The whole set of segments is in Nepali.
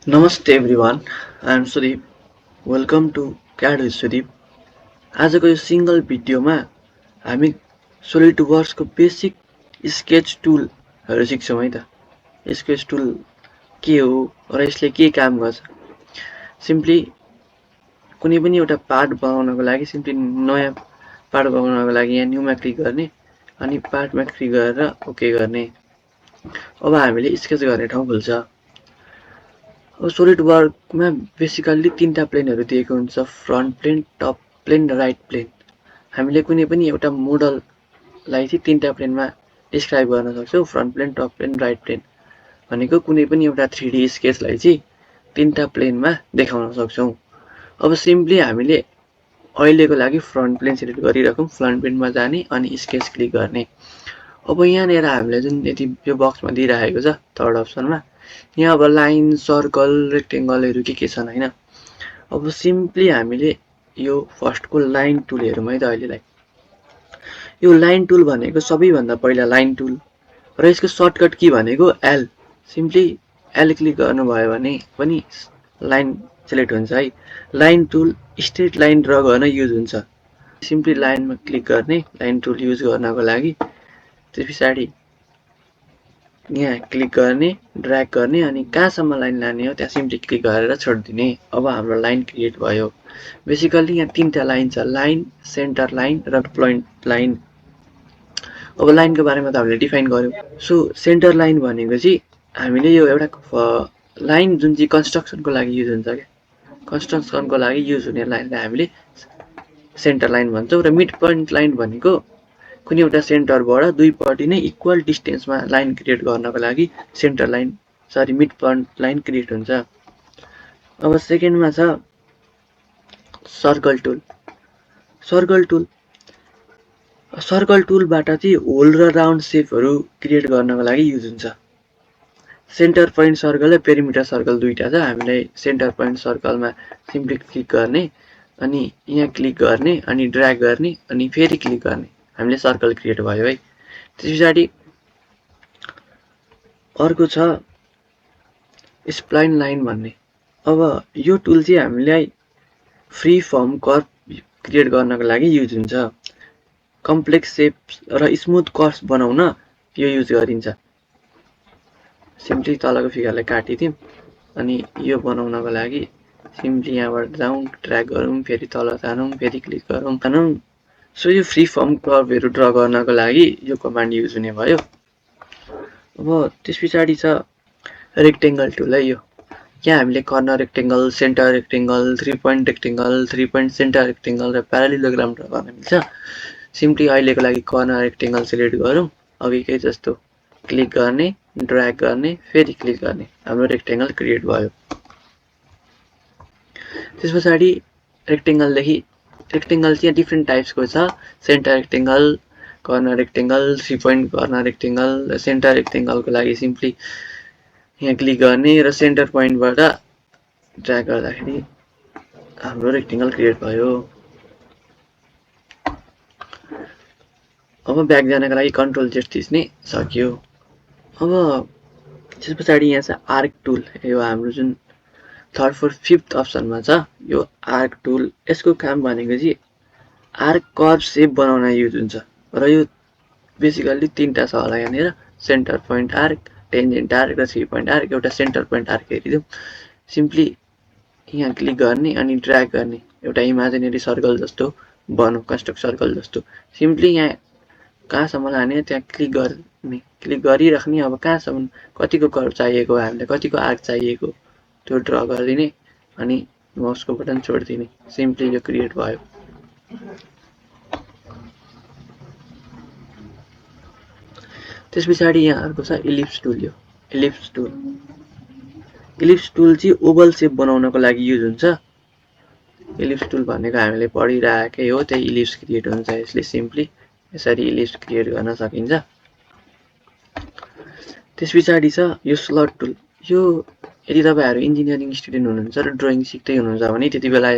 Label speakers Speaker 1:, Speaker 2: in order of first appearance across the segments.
Speaker 1: नमस्ते everyone, I am Sudeep. Welcome to CAD with Sudeep. आजको यो सिङ्गल भिडियोमा हामी सोलिड वर्क्सको बेसिक स्केच टुलहरू सिक्छौँ है त। स्केच टुल के हो र यसले के काम गर्छ। सिम्पली कुनै पनि एउटा पार्ट बनाउनको लागि नयाँ पार्ट बनाउनको लागि यहाँ न्यूमा क्लिक गर्ने अनि पार्टमा क्लिक गरेर ओके गर्ने। अब हामीले स्केच गर्ने ठाउँ खुल्छ। अब सोलिड वर्कमा बेसिकल्ली तीनटा प्लेनहरू दिएको हुन्छ, फ्रन्ट प्लेन, टप प्लेन र राइट प्लेन। हामीले कुनै पनि एउटा मोडललाई चाहिँ तीनटा प्लेनमा डिस्क्राइब गर्न सक्छौँ, front plane, top plane, right plane भनेको कुनै पनि एउटा 3D स्केचलाई चाहिँ तीनटा प्लेनमा देखाउन सक्छौँ। अब सिम्पली हामीले अहिलेको लागि फ्रन्ट प्लेन सिलेक्ट गरिराखौँ, फ्रन्ट प्लेनमा जाने अनि स्केच क्लिक गर्ने। अब यहाँनिर हामीले जुन यति यो बक्समा दिइराखेको छ थर्ड अप्सनमा, यहाँ अब लाइन, सर्कल, रेक्टेङ्गलहरू के छन् होइन। अब सिम्पली हामीले यो फर्स्टको लाइन टुल हेरौँ है त अहिलेलाई। यो लाइन टुल भनेको सबैभन्दा पहिला लाइन टुल र यसको सर्टकट की भनेको एल। सिम्पली एल क्लिक गर्नुभयो भने पनि लाइन सेलेक्ट हुन्छ है। Line tool straight line draw गर्न युज हुन्छ। सिम्पली लाइनमा क्लिक गर्ने लाइन टुल युज गर्नको लागि। त्यस पछाडि यहाँ क्लिक गर्ने, ड्र्याग गर्ने अनि कहाँसम्म लाइन लाने हो त्यहाँ सिम्पली क्लिक गरेर छोडिदिने। अब हाम्रो लाइन क्रिएट भयो। बेसिकल्ली यहाँ तीनटा लाइन छ, लाइन, सेन्टर लाइन र पोइन्ट लाइन। अब लाइनको बारेमा त हामीले डिफाइन गर्यौँ। सो सेन्टर लाइन भनेको चाहिँ हामीले यो एउटा लाइन जुन चाहिँ कन्स्ट्रक्सनको लागि युज हुन्छ क्या, कन्स्ट्रक्सनको लागि युज हुने लाइनलाई हामीले सेन्टर लाइन भन्छौँ। र मिड पोइन्ट लाइन भनेको कुनै एउटा सेन्टरबाट दुईपट्टि नै इक्वल डिस्टेन्समा लाइन क्रिएट गर्नको लागि मिड पोइन्ट लाइन क्रिएट हुन्छ। अब सेकेन्डमा छ सर्कल टुल। सर्कल टुलबाट चाहिँ होल र राउन्ड सेपहरू क्रिएट गर्नको लागि युज हुन्छ। सेन्टर पोइन्ट सर्कल र पेरिमिटर सर्कल दुईटा छ। हामीलाई सेन्टर पोइन्ट सर्कलमा सिम्पली क्लिक गर्ने अनि यहाँ क्लिक गर्ने अनि ड्र्याग गर्ने अनि फेरि क्लिक गर्ने, हामीले सर्कल क्रिएट भयो है। त्यस पछाडि अर्को छ स्प्लाइन लाइन भन्ने। अब यो टुल चाहिँ हामीलाई फ्री फर्म कर्भ क्रिएट गर्नको लागि युज हुन्छ। कम्प्लेक्स सेप्स र स्मुथ कर्भ्स बनाउन यो युज गरिन्छ। सिम्पली तलको फिगरलाई काटिदिउँ अनि यो बनाउनको लागि सिम्पली यहाँबाट जाउँ, ड्र्याग गरौँ, फेरि तल जानुँ, फेरि क्लिक गरौँ, जानुँ। सो यो फ्री फर्म कर्भहरू ड्र गर्नको लागि यो कमान्ड युज हुने भयो। अब त्यस पछाडि छ रेक्टेङ्गल टुल है। यो यहाँ हामीले corner rectangle, centre rectangle, 3 point rectangle, 3 point centre rectangle र प्यारालिलोग्राम ड्र गर्न मिल्छ। सिम्पली अहिलेको लागि कर्नर रेक्टेङ्गल सिलेक्ट गरौँ, अघिकै जस्तो क्लिक गर्ने, ड्र्याग गर्ने, फेरि क्लिक गर्ने, हाम्रो रेक्टेङ्गल क्रिएट भयो। त्यस पछाडि रेक्टेङ्गल चाहिँ डिफ्रेन्ट टाइप्सको छ। Centre rectangle, corner rectangle, 3 point corner rectangle र सेन्टर रेक्टेङ्गलको लागि सिम्पली यहाँ क्लिक गर्ने र सेन्टर पोइन्टबाट ड्र्याग गर्दाखेरि हाम्रो रेक्टेङ्गल क्रिएट भयो। अब ब्याक जानको लागि कन्ट्रोल जेड थिच्ने, सक्यो। अब त्यस पछाडि यहाँ छ आर्क टुल। यो हाम्रो जुन थर्ड, फोर्थ, फिफ्थ अप्सनमा छ यो आर्क टुल। यसको काम भनेको चाहिँ आर्क कर्भ सेप बनाउन युज हुन्छ र यो बेसिकल्ली तीनटा छ होला यहाँनिर, centre point arc, tangent arc र 3 पोइन्ट आर्क। एउटा सेन्टर पोइन्ट आर्क हेरिदिउँ। सिम्पली यहाँ क्लिक गर्ने अनि ड्र्याग गर्ने, एउटा इमेजिनेरी सर्कल जस्तो बनाऊ, कन्स्ट्रक्ट सर्कल जस्तो। सिम्पली यहाँ कहाँसम्म लाने त्यहाँ क्लिक गर्ने, क्लिक गरिराख्ने। अब कहाँसम्म कतिको कर्भ चाहिएको, हामीलाई कतिको आर्क चाहिएको त्यो ड्र गरिदिने अनि माउसको बटन छोडिदिने। सिम्पली यो क्रिएट भयो। त्यस पछाडि यहाँ अर्को छ इलिप्स टुल। यो इलिप्स टुल चाहिँ ओभल सेप बनाउनको लागि युज हुन्छ। इलिप्स टुल भनेको हामीले पढिरहेकै हो, त्यही इलिप्स क्रिएट हुन्छ यसले। सिम्पली यसरी इलिप्स क्रिएट गर्न सकिन्छ। त्यस पछाडि छ यो स्लट टुल। यो यदि तपाईँहरू इन्जिनियरिङ स्टुडेन्ट हुनुहुन्छ र ड्रइङ सिक्दै हुनुहुन्छ भने त्यति बेला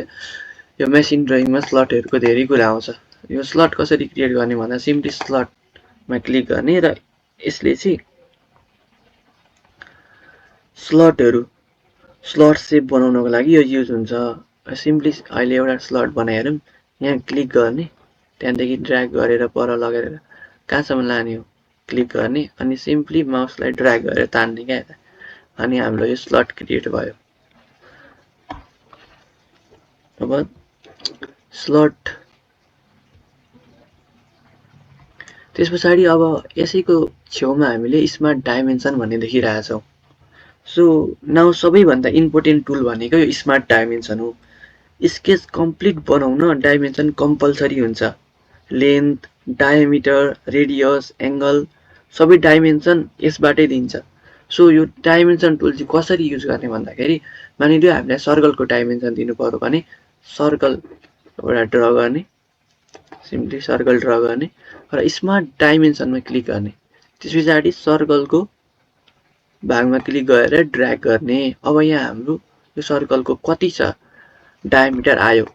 Speaker 1: यो मेसिन ड्रइङमा स्लटहरूको धेरै कुरा आउँछ। यो स्लट कसरी क्रिएट गर्ने भन्दा सिम्पली स्लटमा क्लिक गर्ने र यसले चाहिँ स्लटहरू स्लट सेप बनाउनको लागि यो युज हुन्छ। सिम्पली अहिले एउटा स्लट बनाइहालौँ, यहाँ क्लिक गर्ने, त्यहाँदेखि ड्र्याग गरेर पर लगेर कहाँसम्म लाने हो क्लिक गर्ने अनि सिम्पली माउसलाई ड्र्याग गरेर तान्ने क्या यता, अनि हाम्रो यो स्लट क्रिएट भयो। अब स्लट त्यस पछाडि अब यसैको छेउमा हामीले स्मार्ट डाइमेन्सन भन्ने देखिरहेछौँ। सो नाउ सबैभन्दा इम्पोर्टेन्ट टुल भनेको यो स्मार्ट डाइमेन्सन हो। स्केच कम्प्लिट बनाउन डाइमेन्सन कम्पलसरी हुन्छ। लेन्थ, डायमिटर, रेडियस, एङ्गल सबै डाइमेन्सन यसबाटै दिन्छ। सो यो डाइमेन्सन टुल चाहिँ कसरी युज गर्ने भन्दाखेरि, मानिलियो हामीलाई सर्कलको डाइमेन्सन दिनु पर्यो भने सर्कल एउटा ड्र गर्ने, सिम्पली सर्कल ड्र गर्ने र स्मार्ट डाइमेन्सनमा क्लिक गर्ने, त्यस पछाडि सर्कलको भागमा क्लिक गरेर ड्र्याग गर्ने। अब यहाँ हाम्रो यो सर्कलको कति छ डायमिटर आयो।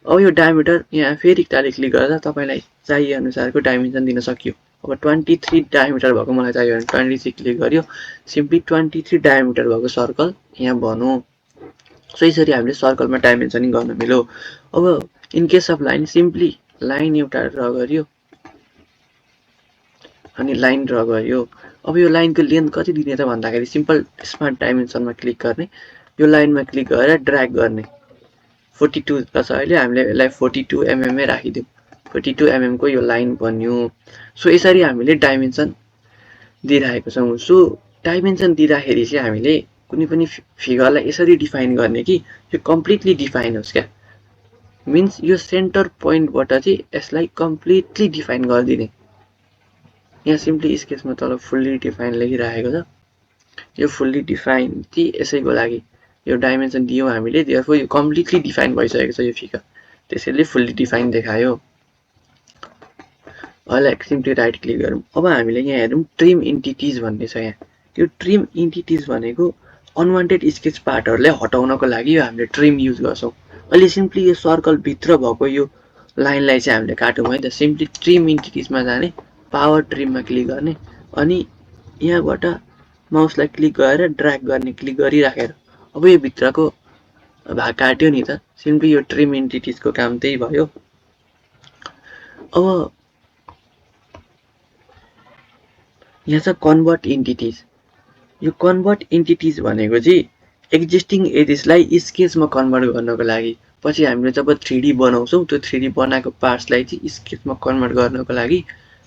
Speaker 1: अब यो डायमिटर यहाँ फेरि एकतालि क्लिक गर्दा तपाईँलाई चाहिए अनुसारको डाइमेन्सन दिन सकियो। अब 23 डायमिटर भएको मलाई चाहियो भने 23 क्लिक गर्यो, सिम्पली 23 डायमिटर भएको सर्कल यहाँ बनौँ। सो यसरी हामीले सर्कलमा डाइमेन्सनिङ गर्न मिल्यो। अब in case of line, simply line एउटा ड्र गर्यो अनि लाइन ड्र गर्यो। अब यो लाइनको लेन्थ कति दिने त भन्दाखेरि सिम्पल स्मार्ट डाइमेन्सनमा क्लिक गर्ने, यो लाइनमा क्लिक गरेर ड्र्याग गर्ने। 42 छ अहिले, हामीले यसलाई 42 mm राखिदिउँ। 42 mm को यो लाइन बन्यो। सो यसरी हामीले डाइमेन्सन दिइरहेको छौँ। सो डाइमेन्सन दिँदाखेरि चाहिँ हामीले कुनै पनि फिगरलाई यसरी डिफाइन गर्ने कि यो कम्प्लिटली डिफाइन होस् क्या। मिन्स यो सेन्टर पोइन्टबाट चाहिँ यसलाई कम्प्लिटली डिफाइन गरिदिने। यहाँ सिम्पली स्केचमा तल फुल्ली डिफाइन लेखिरहेको छ। यो फुल्ली डिफाइन चाहिँ यसैको लागि यो डाइमेन्सन दियौँ हामीले, देयरफोर यो कम्प्लिटली डिफाइन भइसकेको छ यो फिगर, त्यसैले फुल्ली डिफाइन देखायो। अहिले सिम्पली राइट क्लिक गरौँ। अब हामीले यहाँ हेरौँ ट्रिम इन्टिटिज भन्ने छ। यहाँ यो ट्रिम इन्टिटिज भनेको अनवान्टेड स्केच पार्टहरूलाई हटाउनको लागि यो हामीले ट्रिम युज गर्छौँ। अहिले सिम्पली यो सर्कल भित्र भएको यो लाइनलाई चाहिँ हामीले काटौँ है त। सिम्पली ट्रिम इन्टिटिजमा जाने, पावर ट्रिममा क्लिक गर्ने अनि यहाँबाट माउसलाई क्लिक गरेर ड्र्याग गर्ने, क्लिक गरिराखेर अब यो भित्रको भाग काट्यो नि त। सिम्पली यो ट्रिम इन्टिटिजको काम त्यही भयो। अब यहाँ छ कन्भर्ट इन्टिटिज। यो कन्भर्ट इन्टिटिज भनेको चाहिँ एक्जिस्टिङ एजेसलाई स्केचमा कन्भर्ट गर्नको लागि, पछि हामीले जब 3D बनाउँछौँ त्यो 3D बनाएको पार्ट्सलाई चाहिँ स्केचमा कन्भर्ट गर्नको लागि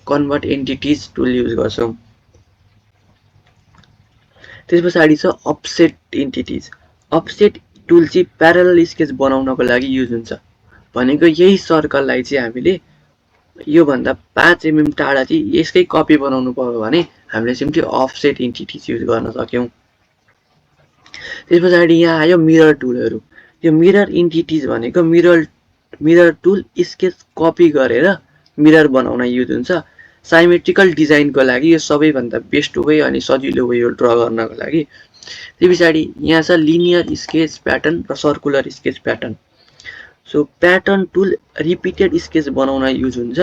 Speaker 1: कन्भर्ट इन्टिटिज टुल युज गर्छौँ। त्यस पछाडि छ अफसेट इन्टिटिज। अफसेट टुल चाहिँ प्यारलल स्केच बनाउनको लागि युज हुन्छ। भनेको यही सर्कललाई चाहिँ हामीले योभन्दा 5 mm टाढा चाहिँ यसकै कपी बनाउनु पर्यो भने हामीले सिम्पली अफसेट इन्टिटिज युज गर्न सक्यौँ। त्यस पछाडि यहाँ आयो मिरर टुलहरू। यो मिरर इन्टिटिज भनेको मिरर टुल स्केच कपी गरेर मिरर बनाउन युज हुन्छ। साइमेट्रिकल डिजाइनको लागि यो सबैभन्दा बेस्ट वे अनि सजिलो वे हो ड्र गर्नको लागि। त्यस पछाडि यहाँ छ लिनियर स्केच प्याटर्न र circular sketch pattern. So pattern tool repeated sketch बनाउन युज हुन्छ।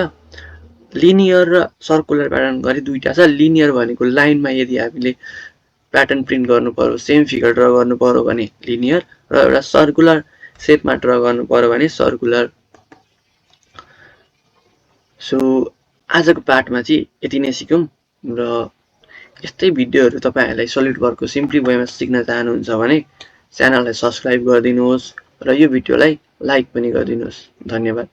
Speaker 1: लिनियर र सर्कुलर प्याटर्न गरी दुईटा छ। लिनियर भनेको लाइनमा यदि हामीले प्याटर्न प्रिन्ट गर्नु पर्यो, सेम फिगर ड्र गर्नु पर्यो भने लिनियर, र एउटा सर्कुलर सेपमा ड्र गर्नु पर्यो भने सर्कुलर। सो आजको पार्टमा चाहिँ यति नै सिक्यौँ र यस्तै भिडियोहरू तपाईँहरूलाई सलिड वर्कको सिम्पली वेमा सिक्न चाहनुहुन्छ भने च्यानललाई सब्सक्राइब गरिदिनुहोस् र यो भिडियोलाई लाइक पनि गरिदिनुहोस्। धन्यवाद।